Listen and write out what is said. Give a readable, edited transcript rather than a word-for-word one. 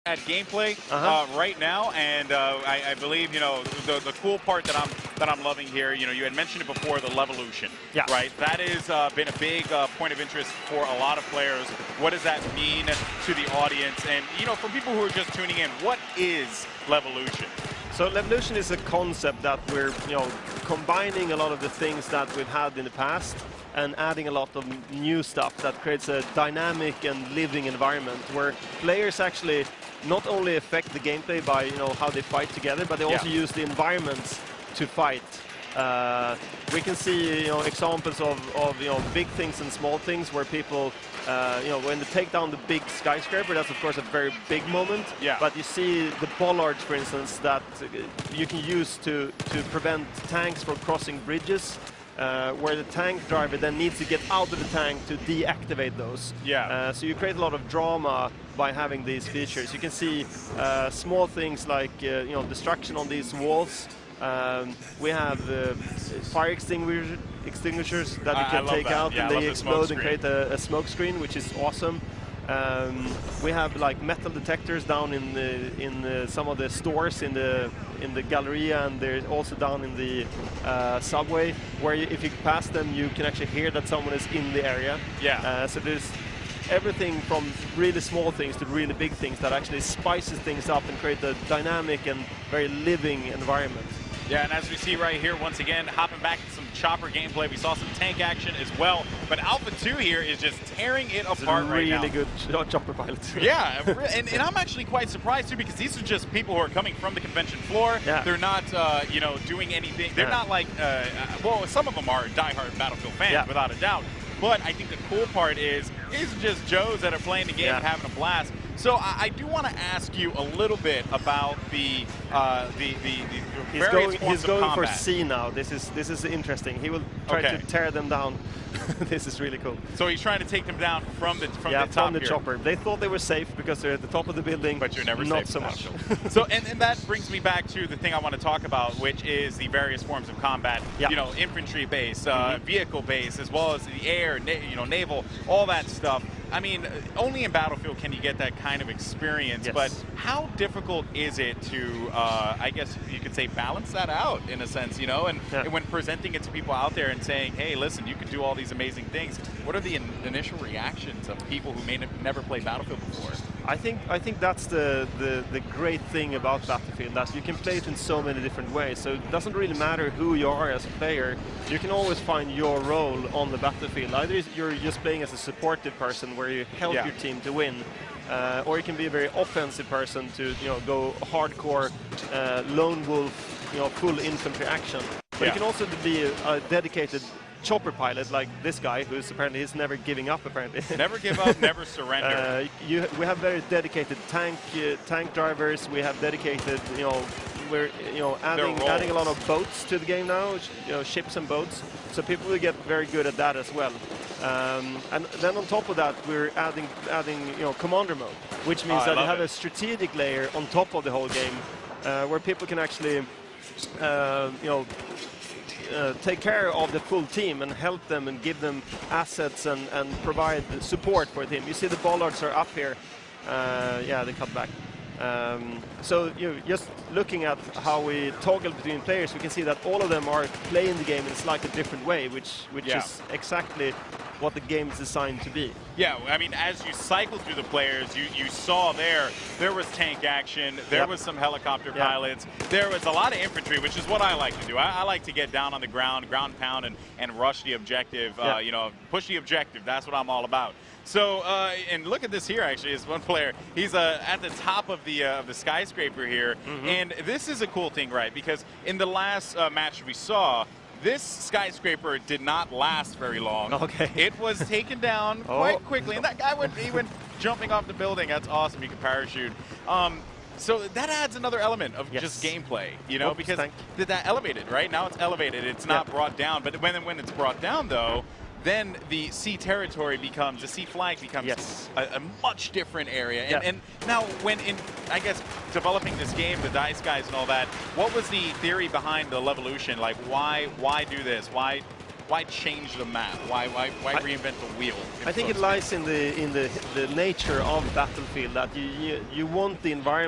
at gameplay right now, and I believe the cool part that I'm loving here. You had mentioned it before, the Levolution. Yeah. Right. That has been a big point of interest for a lot of players. What does that mean to the audience? And for people who are just tuning in, what is Levolution? So Levolution is a concept that we're combining a lot of the things that we've had in the past and adding a lot of new stuff that creates a dynamic and living environment where players actually not only affect the gameplay by how they fight together, but they also use the environments to fight. We can see examples of big things and small things where people when they take down the big skyscraper, that's of course a very big moment. Yeah. But you see the bollards, for instance, that you can use to prevent tanks from crossing bridges. Where the tank driver then needs to get out of the tank to deactivate those. Yeah. So you create a lot of drama by having these features. You can see small things like destruction on these walls. We have fire extinguishers that you can take out, and they explode and create a smoke screen, which is awesome. We have like metal detectors down in some of the stores in the Galleria, and they're also down in the subway, where if you pass them, you can actually hear that someone is in the area. Yeah. So there's everything from really small things to really big things that actually spices things up and create a dynamic and very living environment. Yeah, and as we see right here, once again, hopping back to some chopper gameplay, we saw some tank action as well. But Alpha 2 here is just tearing it apart right now. Really good chopper pilot. Yeah, and I'm actually quite surprised too, because these are just people who are coming from the convention floor. Yeah. They're not, doing anything. They're not like, well, some of them are diehard Battlefield fans, without a doubt. But I think the cool part is just Joes that are playing the game and having a blast. So I do want to ask you a little bit about the various forms He's of going combat. for C now. This is interesting. He will try to tear them down. This is really cool. So he's trying to take them down from the top from the here. chopper. They thought they were safe because they're at the top of the building. But you're never not safe so much. So and that brings me back to the thing I want to talk about, which is the various forms of combat. Infantry base, vehicle base, as well as the air, naval, all that stuff. I mean, only in Battlefield can you get that kind of experience, but how difficult is it to, I guess you could say, balance that out in a sense, and when presenting it to people out there and saying, hey, listen, you can do all these amazing things, what are the initial reactions of people who may never played Battlefield before? I think that's the great thing about Battlefield, that you can play it in so many different ways. So it doesn't really matter who you are as a player. You can always find your role on the battlefield. Either you're just playing as a supportive person where you help your team to win, or you can be a very offensive person to go hardcore lone wolf, full infantry action. But you can also be a dedicated chopper pilot like this guy, who's apparently he's never giving up. Apparently, never give up, never surrender. We have very dedicated tank drivers. We have dedicated, we're adding a lot of boats to the game now, ships and boats. So people will get very good at that as well. And then on top of that, we're adding commander mode, which means that you have a strategic layer on top of the whole game, where people can actually take care of the full team and help them and give them assets and provide support for the team. You see the bollards are up here. They cut back. So just looking at how we toggle between players, we can see that all of them are playing the game in a slightly different way, which is exactly what the game is designed to be. Yeah, I mean, as you cycle through the players, you saw there was tank action, there was some helicopter pilots, there was a lot of infantry, which is what I like to do. I like to get down on the ground pound, and rush the objective, push the objective. That's what I'm all about. So, and look at this here, actually, is one player. He's at the top of the skyscraper here, and this is a cool thing, right? Because in the last match we saw, this skyscraper did not last very long. Okay. It was taken down quite quickly, and that guy went jumping off the building. That's awesome. You can parachute. So that adds another element of just gameplay, because that elevated, right? Now it's elevated. It's not brought down, but when it's brought down, though, then the sea territory becomes, the sea flag becomes a much different area. And now when I guess, developing this game, the DICE guys and all that, what was the theory behind the Levolution? Like, why do this? Why why change the map? Why reinvent the wheel? I think it lies in the nature of Battlefield that you want the environment